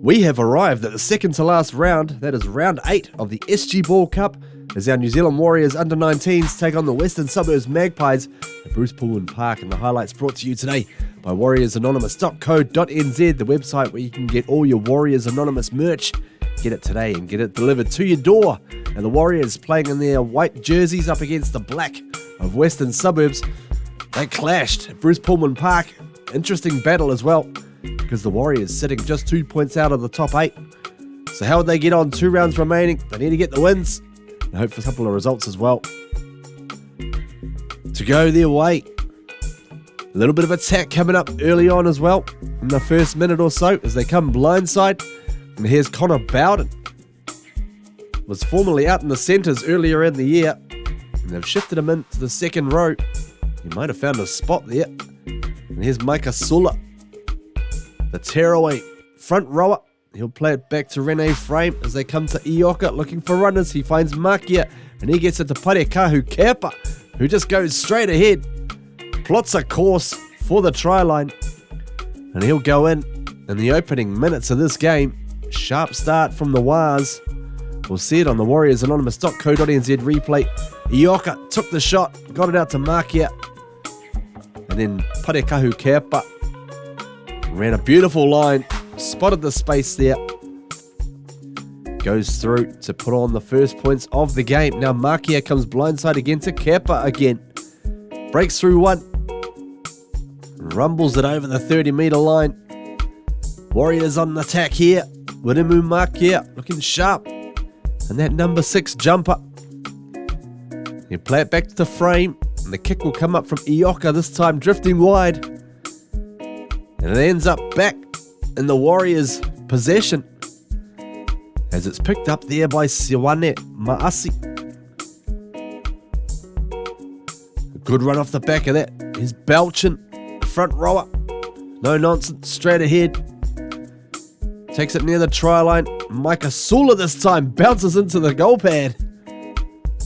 We have arrived at the second to last round. That is round 8 of the SG Ball Cup, as our New Zealand Warriors under-19s take on the Western Suburbs Magpies at Bruce Pullman Park. And the highlights brought to you today by warriorsanonymous.co.nz, the website where you can get all your Warriors Anonymous merch. Get it today and get it delivered to your door. And the Warriors playing in their white jerseys up against the black of Western Suburbs. They clashed at Bruce Pullman Park. Interesting battle as well, because the Warriors sitting just 2 points out of the top 8. So how would they get on? 2 rounds remaining. They need to get the wins and hope for a couple of results as well to go their way. A little bit of attack coming up early on as well in the first minute or so as they come blindside. And here's Connor Bowden. Was formerly out in the centres earlier in the year, and they've shifted him into the second row. He might have found a spot there. And here's Micah Sula, the tearaway front rower. He'll play it back to Rene Frame as they come to Ioka looking for runners. He finds Makia and he gets it to Parekahu Kepa, who just goes straight ahead, plots a course for the try line, and he'll go in the opening minutes of this game. Sharp start from the Wars. We'll see it on the warriorsanonymous.co.nz replay. Ioka took the shot, got it out to Makia, and then Parekahu Kepa ran a beautiful line, spotted the space there, goes through to put on the first points of the game. Now Makia comes blindside again to Kepa again, breaks through one, rumbles it over the 30-metre line. Warriors on the attack here. Wiremu Makia looking sharp, and that number 6 jumper. You play it back to the Frame, and the kick will come up from Ioka, this time drifting wide. And it ends up back in the Warriors' possession as it's picked up there by Siwane Maasi. A good run off the back of that. Here's Belchin, front rower. No nonsense, straight ahead. Takes it near the try line. Micah Sula this time bounces into the goal pad.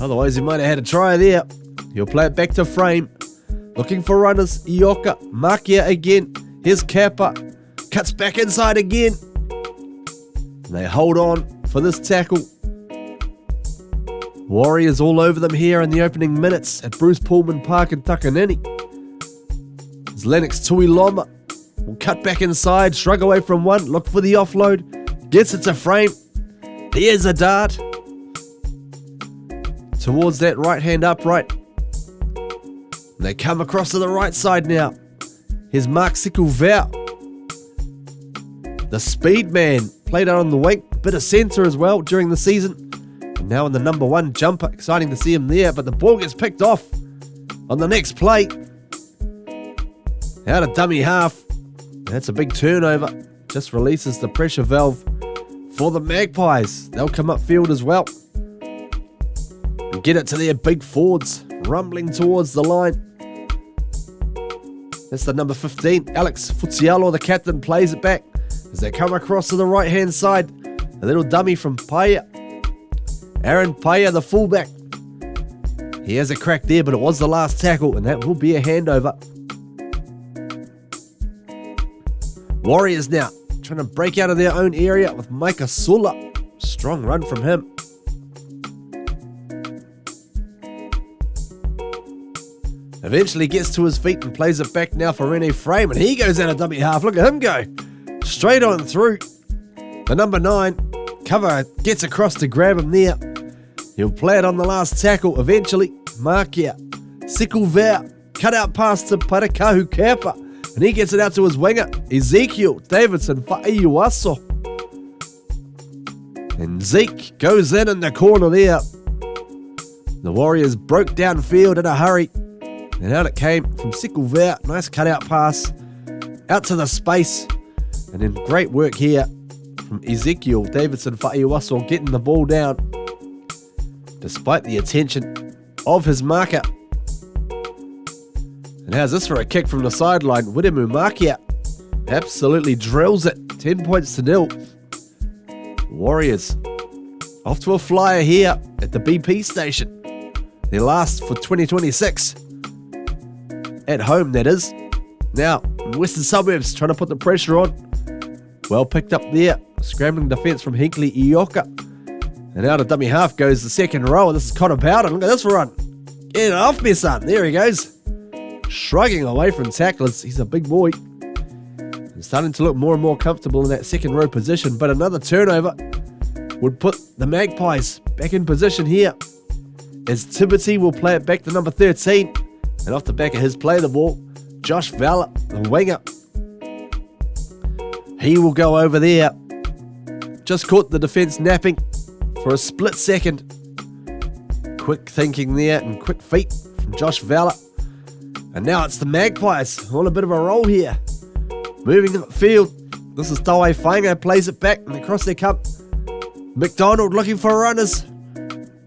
Otherwise he might have had a try there. He'll play it back to Frame. Looking for runners. Ioka, Makia again. Here's Kappa, cuts back inside again. They hold on for this tackle. Warriors all over them here in the opening minutes at Bruce Pullman Park in Takanini. As Lennox Tuiloma will cut back inside, shrug away from one, look for the offload, gets it to Frame. Here's a dart towards that right-hand upright. They come across to the right side now. Here's Mark Sikulvau, the speed man, played out on the wing, bit of centre as well during the season. And now in the number 1 jumper, exciting to see him there, but the ball gets picked off on the next play. Out of dummy half. That's a big turnover. Just releases the pressure valve for the Magpies. They'll come upfield as well and get it to their big forwards, rumbling towards the line. That's the number 15, Alex Futialo, the captain, plays it back as they come across to the right-hand side. A little dummy from Paya. Aaron Paya, the fullback. He has a crack there, but it was the last tackle, and that will be a handover. Warriors now trying to break out of their own area with Micah Sula. Strong run from him. Eventually gets to his feet and plays it back now for Rene Frame, and he goes out of dummy half. Look at him go. Straight on through. The number 9 cover gets across to grab him there. He'll play it on the last tackle eventually. Makia, Sikulvau, cut out pass to Parekahu Kepa, and he gets it out to his winger, Ezekiel Davidson Fa'aiuaso. And Zeke goes in the corner there. The Warriors broke downfield in a hurry. And out it came from Sikulvau. Nice cutout pass out to the space. And then great work here from Ezekiel Davidson Fa'aiuaso getting the ball down despite the attention of his marker. And how's this for a kick from the sideline? Wiremu Makia absolutely drills it. 10 points to 0. Warriors off to a flyer here at the BP station. Their last for 2026. At home, that is. Now, Western Suburbs trying to put the pressure on. Well picked up there. Scrambling defence from Hinkley Ioka. And out of dummy half goes the second rower. This is Connor Bowden. Look at this run. Get it off me, son. There he goes. Shrugging away from tacklers. He's a big boy. He's starting to look more and more comfortable in that second row position. But another turnover would put the Magpies back in position here. As Tibbetty will play it back to number 13. And off the back of his play the ball, Josh Valla, the winger. He will go over there. Just caught the defence napping for a split second. Quick thinking there and quick feet from Josh Valla. And now it's the Magpies on a bit of a roll here. Moving upfield. This is Taue Whainga, plays it back and across their cup. McDonald looking for runners.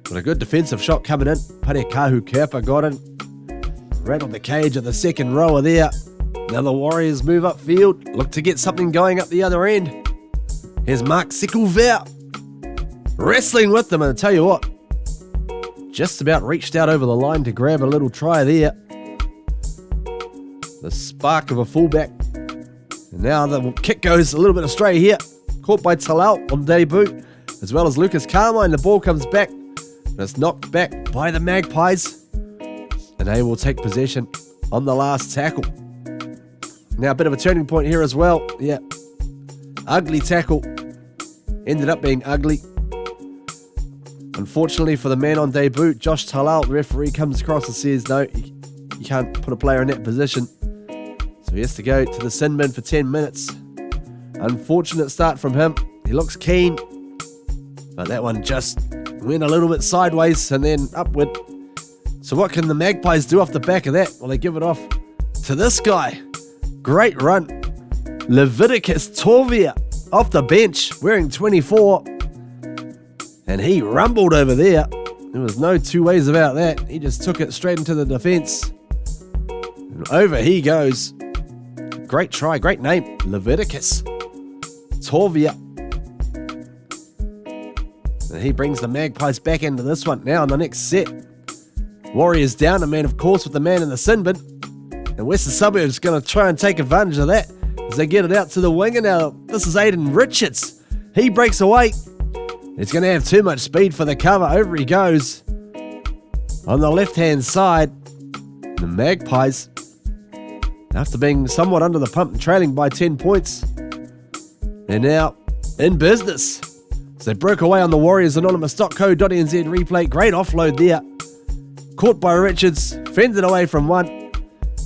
But a good defensive shot coming in. Parekahu Kerpa got in. Rattled the cage of the second rower there. Now the Warriors move upfield. Look to get something going up the other end. Here's Mark Sikulver. Wrestling with them, and I tell you what, just about reached out over the line to grab a little try there. The spark of a fullback. And now the kick goes a little bit astray here. Caught by Talal on debut, as well as Lucas Carmine. The ball comes back, and it's knocked back by the Magpies. And they will take possession on the last tackle. Now a bit of a turning point here as well. Yeah, ugly tackle. Ended up being ugly. Unfortunately for the man on debut, Josh Talal, the referee comes across and says, no, you can't put a player in that position. So he has to go to the sin bin for 10 minutes. Unfortunate start from him. He looks keen, but that one just went a little bit sideways and then upward. So what can the Magpies do off the back of that? Well, they give it off to this guy. Great run. Leviticus Torvia off the bench, wearing 24. And he rumbled over there. There was no two ways about that. He just took it straight into the defence. And over he goes. Great try, great name. Leviticus Torvia. And he brings the Magpies back into this one. Now in the next set, Warriors down a man, of course, with the man in the sin bin. And Western Suburbs going to try and take advantage of that as they get it out to the winger now. This is Aiden Richards. He breaks away. It's going to have too much speed for the cover. Over he goes. On the left-hand side, the Magpies, after being somewhat under the pump and trailing by 10 points, they're now in business. So they broke away on the Warriors Anonymous.co.nz replay. Great offload there. Caught by Richards, fended away from one,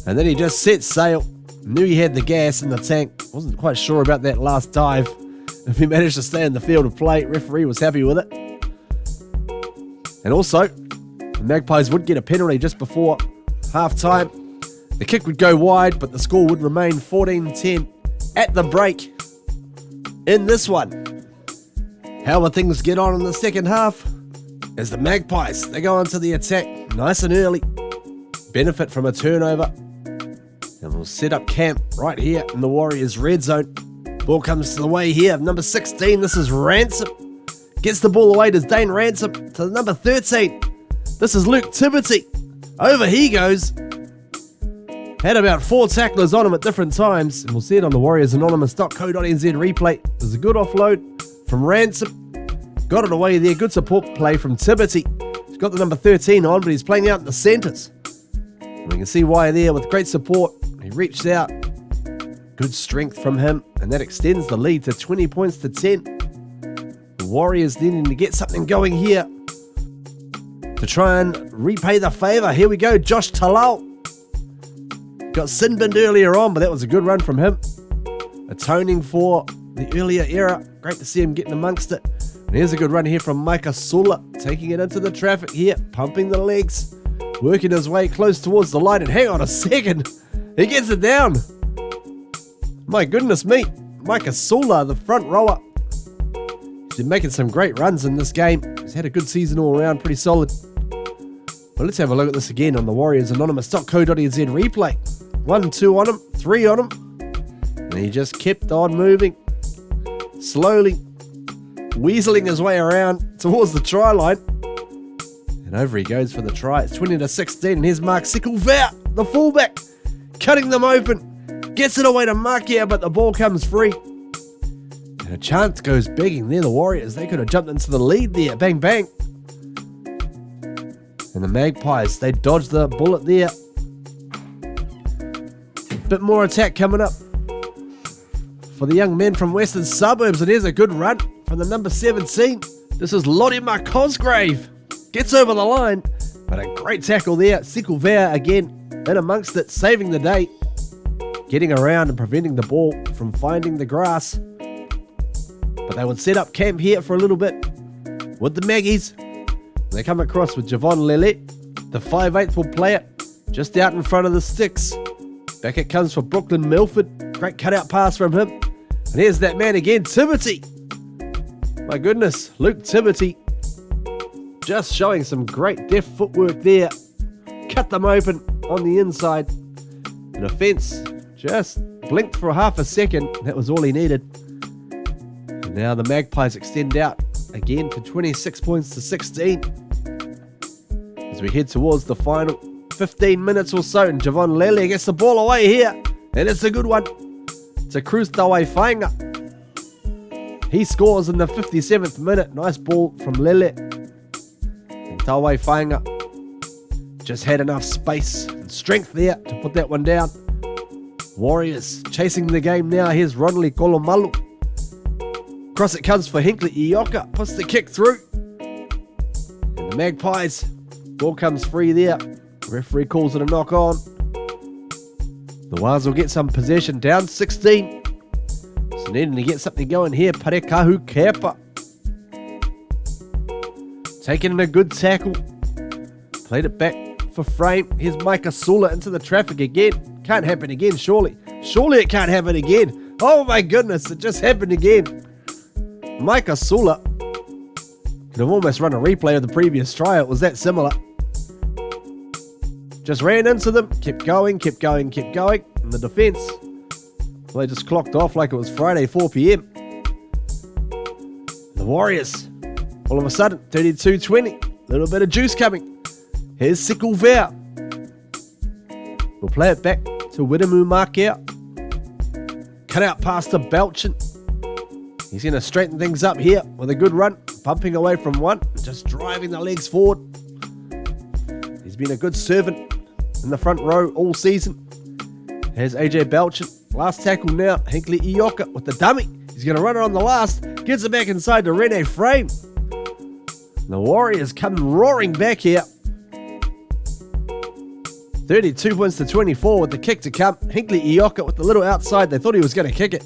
and then he just set sail. Knew he had the gas in the tank. Wasn't quite sure about that last dive. If he managed to stay in the field of play, referee was happy with it. And also, the Magpies would get a penalty just before half-time. The kick would go wide, but the score would remain 14-10 at the break in this one. How will things get on in the second half? As the Magpies, they go onto the attack nice and early, benefit from a turnover, and we'll set up camp right here in the Warriors red zone. Ball comes to the way here of number 16. This is Ransom. Gets the ball away to Dane Ransom to the number 13. This is Luke Tibbetty. Over he goes. Had about 4 tacklers on him at different times, and we'll see it on the Warriors Anonymous.co.nz replay. There's a good offload from Ransom. Got it away there. Good support play from Tibbetty. He's got the number 13 on, but he's playing out in the centres. And we can see why there with great support. He reached out. Good strength from him, and that extends the lead to 20 points to 10. The Warriors needing to get something going here to try and repay the favour. Here we go. Josh Talal. Got sin-binned earlier on, but that was a good run from him. Atoning for the earlier error. Great to see him getting amongst it. And here's a good run here from Micah Sula, taking it into the traffic here, pumping the legs, working his way close towards the line. And hang on a second, he gets it down. My goodness me, Micah Sula, the front rower. He's been making some great runs in this game. He's had a good season all around, pretty solid. But let's have a look at this again on the Warriors Anonymous.co.nz replay. 1, 2 on him, 3 on him. And he just kept on moving, slowly weaseling his way around towards the try line. And over he goes for the try. It's 20-16, and here's Mark Sikulver, the fullback, cutting them open. Gets it away to Makia, but the ball comes free. And a chance goes begging there, the Warriors. They could have jumped into the lead there. Bang, bang. And the Magpies, they dodged the bullet there. Bit more attack coming up for the young men from Western Suburbs. And here's a good run from the number 17. This is Lorimer Cosgrave. Gets over the line. But a great tackle there. Sikulvea again in amongst it, saving the day. Getting around and preventing the ball from finding the grass. But they would set up camp here for a little bit with the Maggies. They come across with Javon Lele. The 5'8" will play it just out in front of the sticks. Back it comes for Brooklyn Milford. Great cutout pass from him. And here's that man again, Timothy. My goodness, Luke Timothy. Just showing some great deft footwork there. Cut them open on the inside. An offence just blinked for half a second. That was all he needed. And now the Magpies extend out again to 26 points to 16. As we head towards the final 15 minutes or so, and Javon Lele gets the ball away here. And it's a good one to Cruz Tawai Fainga. He scores in the 57th minute. Nice ball from Lele. And Tawai Fainga just had enough space and strength there to put that one down. Warriors chasing the game now. Here's Ronley Kolomalu. Cross it comes for Hinkley Ioka. Puts the kick through. And the Magpies. Ball comes free there. Referee calls it a knock on. The Waz will get some possession. Down 16. So needing to get something going here. Parekahu Kepa. Taking in a good tackle. Played it back for frame. Here's Micah Sula into the traffic again. Can't happen again, surely. Surely it can't happen again. Oh my goodness, it just happened again. Micah Sula could have almost run a replay of the previous try. It was that similar. Just ran into them. Kept going. And the defence, well, they just clocked off like it was Friday, 4 p.m. The Warriors, all of a sudden, 32-20. A little bit of juice coming. Here's Sikulvea. We'll play it back to Widemu Markea. Cut out past to Belchin. He's going to straighten things up here with a good run. Bumping away from one. Just driving the legs forward. He's been a good servant in the front row all season. Here's AJ Belchin. Last tackle now. Hinkley Ioka with the dummy. He's going to run it on the last. Gets it back inside to Rene Frame. The Warriors come roaring back here. 32 points to 24 with the kick to come. Hinkley Ioka with the little outside. They thought he was going to kick it.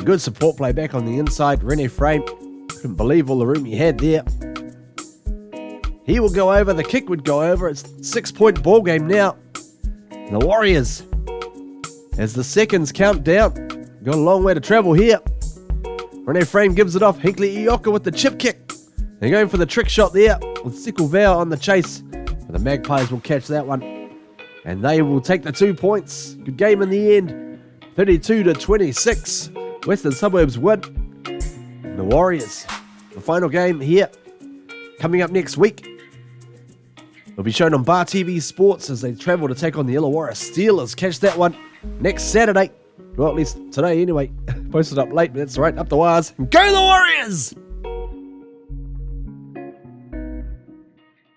Good support play back on the inside. Rene Frame couldn't believe all the room he had there. He will go over. The kick would go over. It's 6-point ball game now. And the Warriors, as the seconds count down, got a long way to travel here. Rene Frame gives it off. Hinkley Ioka with the chip kick. They're going for the trick shot there with Sikulvea on the chase. But the Magpies will catch that one. And they will take the 2 points. Good game in the end. 32-26. Western Suburbs win. And the Warriors, the final game here, coming up next week. It'll be shown on Bar TV Sports as they travel to take on the Illawarra Steelers. Catch that one next Saturday. Well, at least today anyway. Posted up late, but that's all right. Up the wires. Go the Warriors!